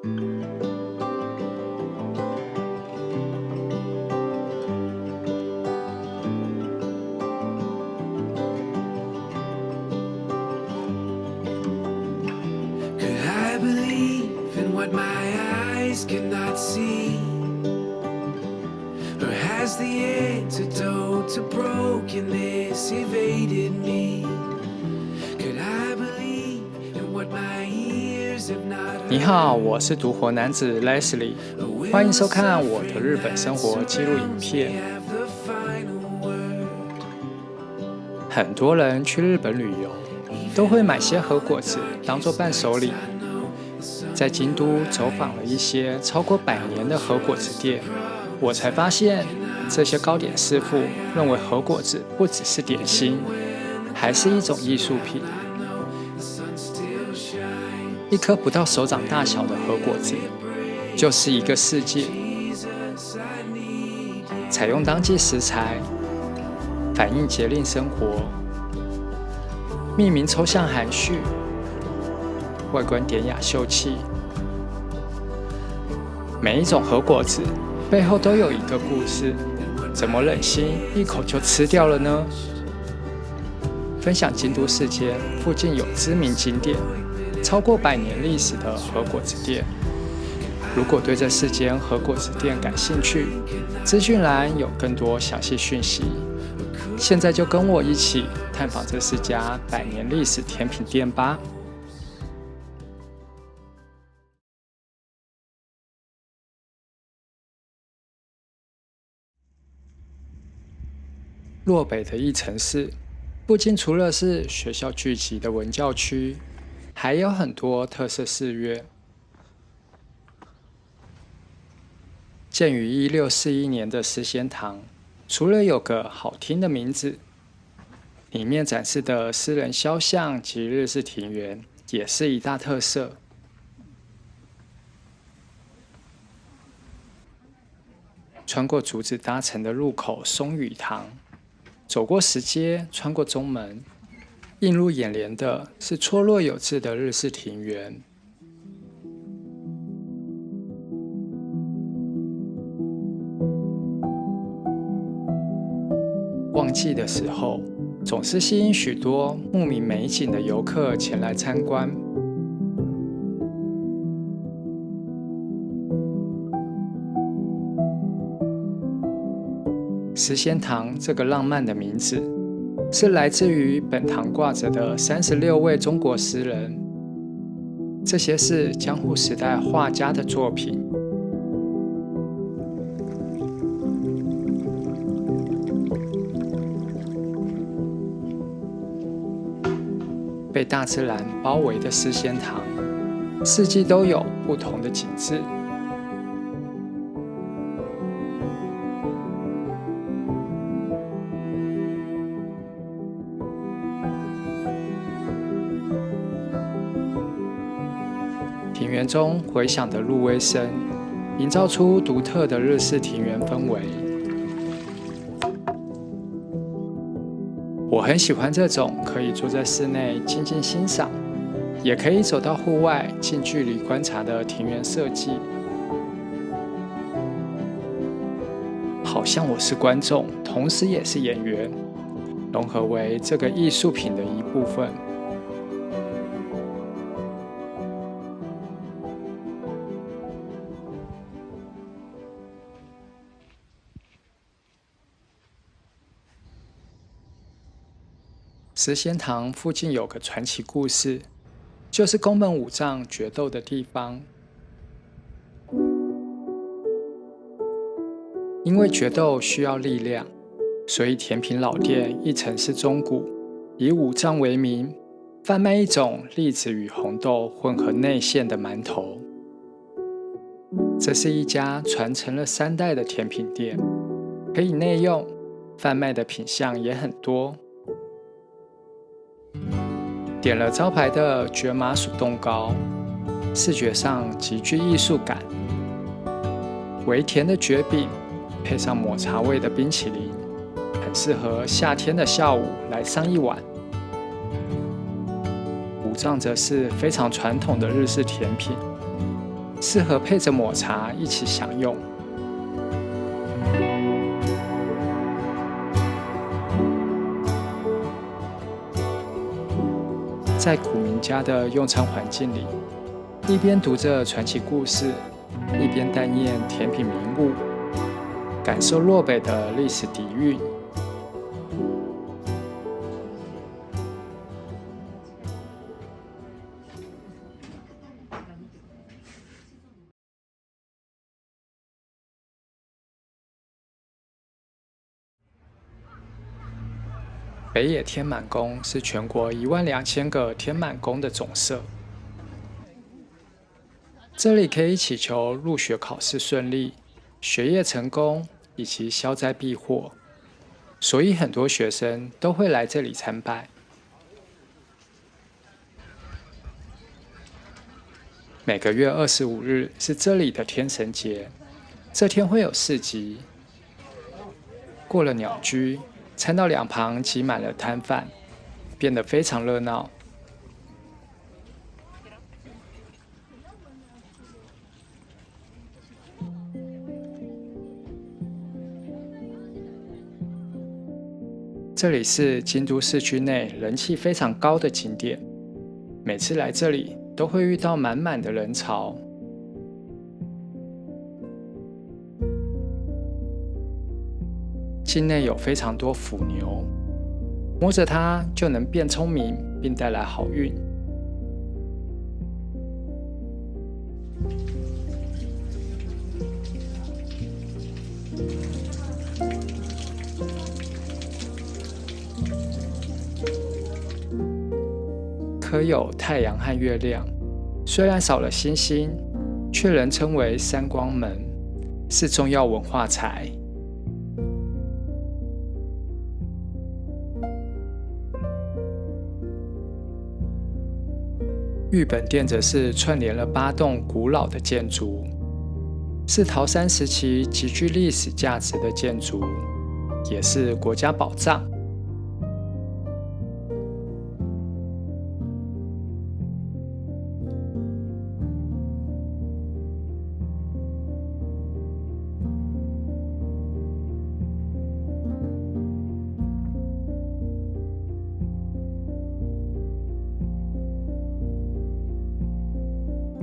Could I believe in what my eyes cannot see? Or has the antidote to brokenness evaded me? Could I believe in what my ears have not heard? 你好，我是独活男子 Leslie， 欢迎收看我的日本生活记录影片。很多人去日本旅游，都会买些和果子当作伴手礼。在京都走访了一些超过100年的和果子店，我才发现，这些糕点师傅认为和果子不只是点心，还是一种艺术品。一颗不到手掌大小的和果子，就是一个世界。采用当季食材，反映节令生活，命名抽象含蓄，外观典雅秀气。每一种和果子背后都有一个故事，怎么忍心一口就吃掉了呢？分享京都市街附近有知名景点，超过100年历史的和果子店。如果对这4间和果子店感兴趣，资讯栏有更多详细讯息。现在就跟我一起探访这4家100年历史甜品店吧。洛北的一城市，不仅除了是学校聚集的文教区，还有很多特色寺院。建于1641年的思仙堂，除了有个好听的名字，里面展示的私人肖像及日式庭园也是一大特色。穿过竹子搭成的入口松雨堂，走过石阶，穿过中门，映入眼帘的是错落有致的日式庭园。旺季的时候，总是吸引许多慕名美景的游客前来参观。思仙堂这个浪漫的名字，是来自于本堂挂着的36位中国诗人，这些是江户时代画家的作品。被大自然包围的思仙堂，四季都有不同的景致。庭园中回响的入微声，营造出独特的日式庭园氛围。我很喜欢这种可以坐在室内静静欣赏，也可以走到户外近距离观察的庭园设计。好像我是观众，同时也是演员，融合为这个艺术品的一部分。思仙堂附近有个传奇故事，就是宫本武藏决斗的地方。因为决斗需要力量，所以甜品老店一城市中谷以武藏为名，贩卖一种栗子与红豆混合内馅的馒头。这是一家传承了3代的甜品店，可以内用，贩卖的品项也很多。点了招牌的蕨麻薯冻糕，视觉上极具艺术感。微甜的蕨饼配上抹茶味的冰淇淋，很适合夏天的下午来上一碗。武藏则是非常传统的日式甜品，适合配着抹茶一起享用。在古民家的用餐环境里，一边读着传奇故事，一边淡咽甜品名物，感受洛北的历史底蕴。北野天满宫是全国12000个天满宫的总社，这里可以祈求入学考试顺利、学业成功以及消灾避祸，所以很多学生都会来这里参拜。每个月25日是这里的天神节，这天会有市集。过了鸟居，参道两旁挤满了摊贩，变得非常热闹。这里是京都市区内人气非常高的景点，每次来这里都会遇到满满的人潮。境内有非常多腐牛，摸着它就能变聪明，并带来好运。刻有太阳和月亮，虽然少了星星，却仍称为三光门，是重要文化财。玉本殿则是串联了8栋古老的建筑，是桃山时期极具历史价值的建筑，也是国家宝藏。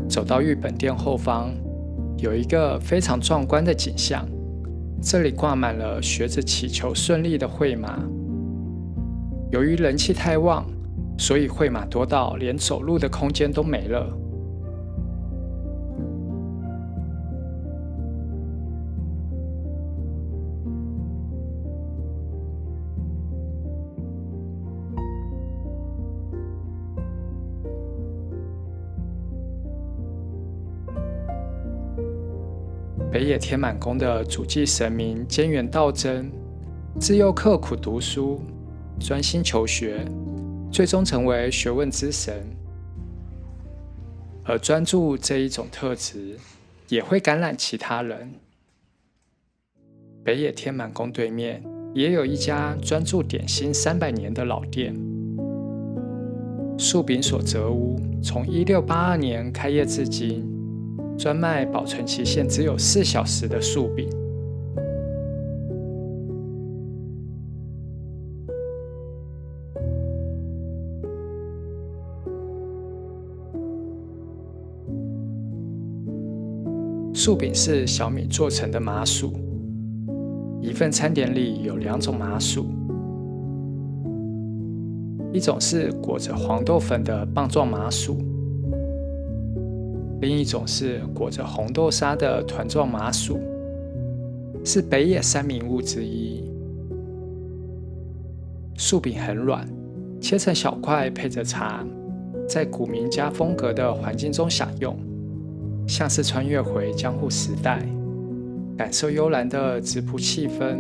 走到玉本殿后方，有一个非常壮观的景象，这里挂满了学着祈求顺利的会马。由于人气太旺，所以会马多到连走路的空间都没了。北野天满宫的主祭神明菅原道真，自幼刻苦读书，专心求学，最终成为学问之神。而专注这一种特质，也会感染其他人。北野天满宫对面也有一家专注点心300年的老店，树饼所泽屋从1682年开业至今，专卖保存期限只有4小时的树饼。树饼是小米做成的麻薯，一份餐点里有2种麻薯，一种是裹着黄豆粉的棒状麻薯，另一种是裹着红豆沙的团状麻薯，是北野3名物之一。树饼很软，切成小块配着茶，在古民家风格的环境中享用，像是穿越回江户时代，感受悠然的质朴气氛。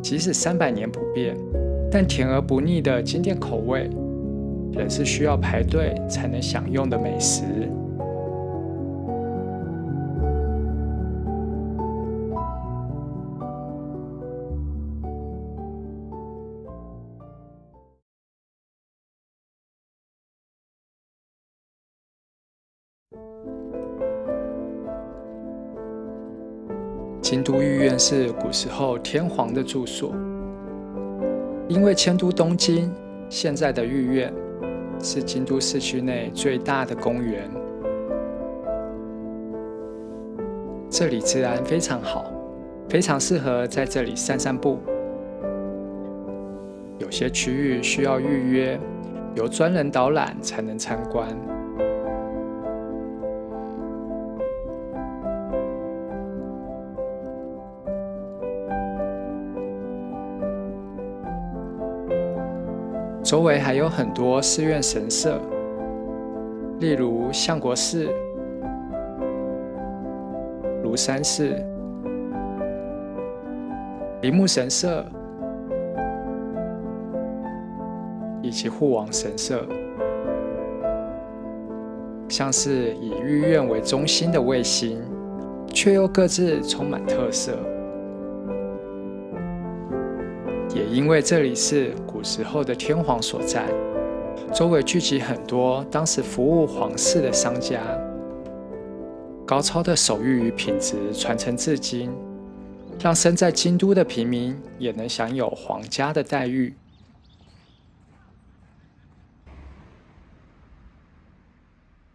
即使300年不变，但甜而不腻的经典口味，仍是需要排队才能享用的美食。京都御苑是古时候天皇的住所，因为迁都东京，现在的御苑是京都市区内最大的公园。这里治安非常好，非常适合在这里散散步。有些区域需要预约，由专人导览才能参观。周围还有很多寺院神社，例如相国寺、庐山寺、梨木神社以及护王神社，像是以御苑为中心的卫星，却又各自充满特色。也因为这里是古时候的天皇所在，周围聚集很多当时服务皇室的商家，高超的手艺与品质传承至今，让身在京都的平民也能享有皇家的待遇。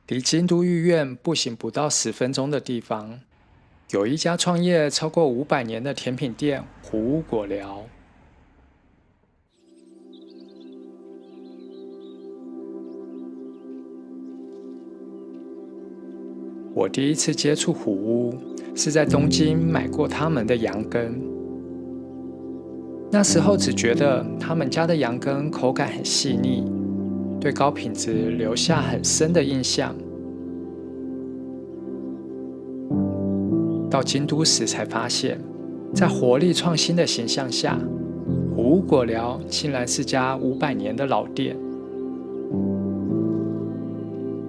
离京都御苑步行不到10分钟的地方，有一家创业超过500年的甜品店虎屋果寮。我第一次接触虎屋，是在东京买过他们的羊羹。那时候只觉得他们家的羊羹口感很细腻，对高品质留下很深的印象。到京都时才发现，在活力创新的形象下，虎屋果寮竟然是家500年的老店。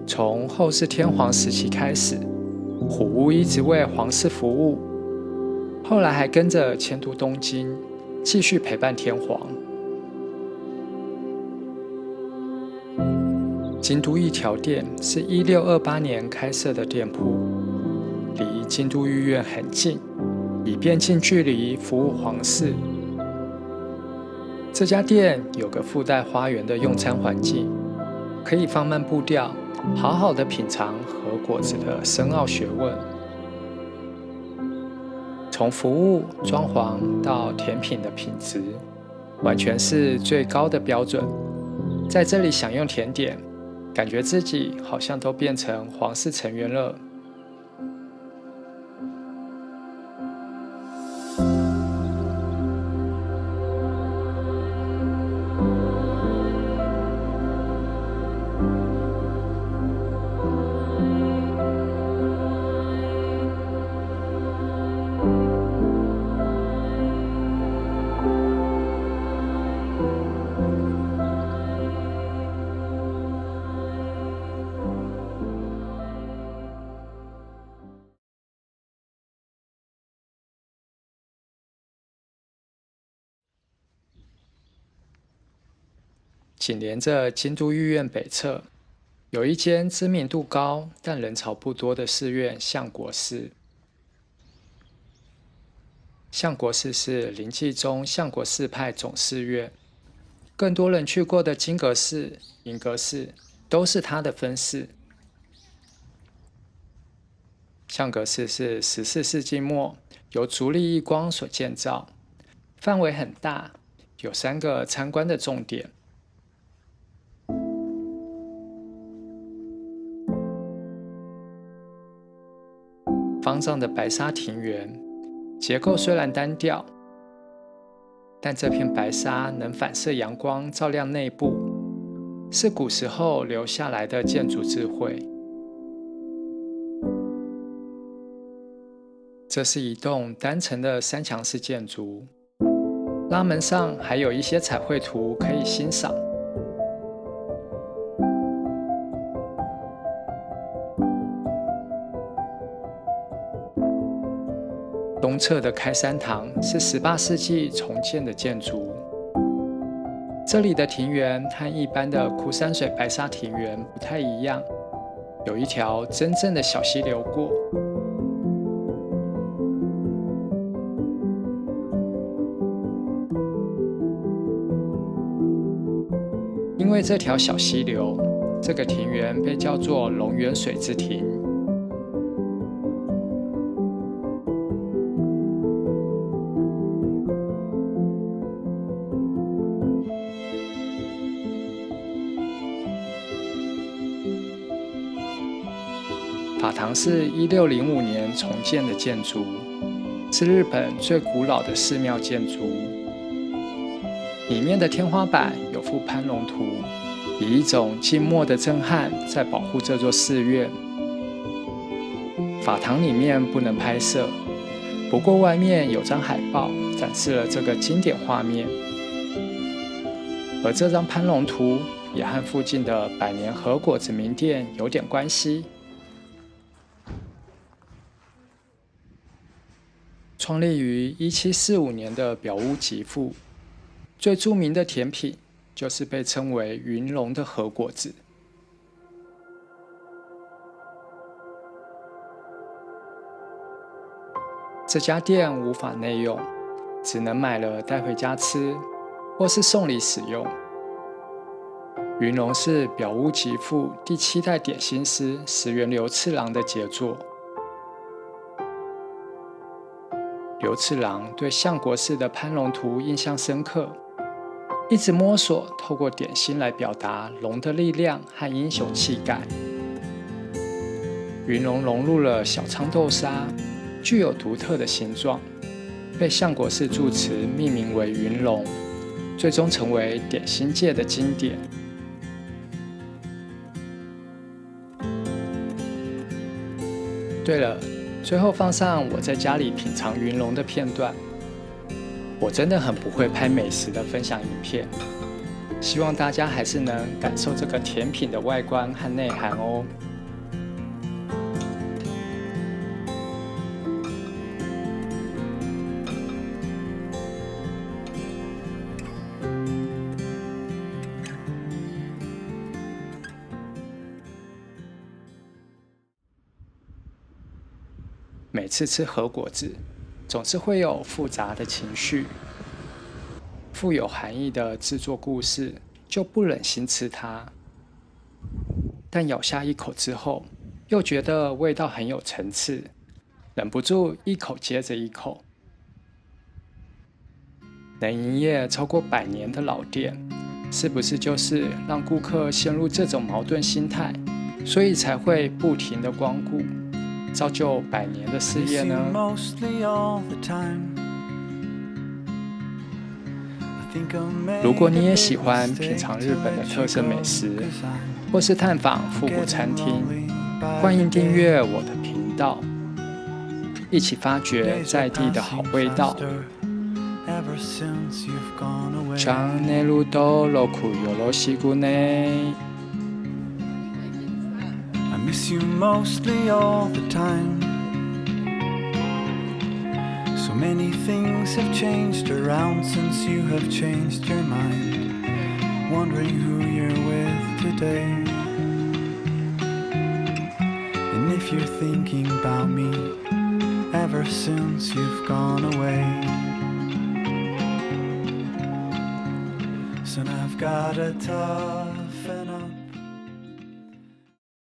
从后世天皇时期开始，虎屋一直为皇室服务，后来还跟着迁都东京，继续陪伴天皇。京都一条店是1628年开设的店铺，离京都御苑很近，以便近距离服务皇室。这家店有个附带花园的用餐环境，可以放慢步调，好好的品尝和果子的深奥学问。从服务、装潢到甜品的品质，完全是最高的标准。在这里享用甜点，感觉自己好像都变成皇室成员了。紧连着京都御苑北侧，有一间知名度高但人潮不多的寺院相国寺。相国寺是临济宗相国寺派总寺院，更多人去过的金阁寺、银阁寺都是它的分寺。相阁寺是14世纪末由足利义光所建造，范围很大，有3个参观的重点。方丈的白沙庭园，结构虽然单调，但这片白沙能反射阳光，照亮内部，是古时候留下来的建筑智慧。这是一栋单层的3墙式建筑，拉门上还有一些彩绘图可以欣赏。东侧的开山堂是18世纪重建的建筑。这里的庭园和一般的枯山水白沙庭园不太一样，有一条真正的小溪流过。因为这条小溪流，这个庭园被叫做龙源水之庭。法堂是1605年重建的建筑，是日本最古老的寺庙建筑。里面的天花板有幅攀龙图，以一种静默的震撼在保护这座寺院。法堂里面不能拍摄，不过外面有张海报展示了这个经典画面，而这张攀龙图也和附近的百年和果子名店有点关系。创立于1745年的表屋吉富，最著名的甜品就是被称为云龙的和果子。这家店无法内用，只能买了带回家吃，或是送礼使用。云龙是表屋吉富第7代点心师石原流次郎的杰作。流次郎对相国寺的攀龙图印象深刻，一直摸索透过点心来表达龙的力量和英雄气概。云龙融入了小仓豆沙，具有独特的形状，被相国寺住持命名为云龙，最终成为点心界的经典。对了，最后放上我在家里品尝云龙的片段。我真的很不会拍美食的分享影片，希望大家还是能感受这个甜品的外观和内涵哦。每次吃和果子，总是会有复杂的情绪。富有含义的制作故事，就不忍心吃它。但咬下一口之后，又觉得味道很有层次，忍不住一口接着一口。能营业超过100年的老店，是不是就是让顾客陷入这种矛盾心态，所以才会不停的光顾，造就100年的事业呢？如果你也喜欢品尝日本的特色美食，或是探访复古餐厅，欢迎订阅我的频道，一起发掘在地的好味道。チャンネル登録よろしくね。I miss you mostly all the time. So many things have changed around since you have changed your mind. Wondering who you're with today. And if you're thinking about me ever since you've gone away. Son, I've got a toughen up.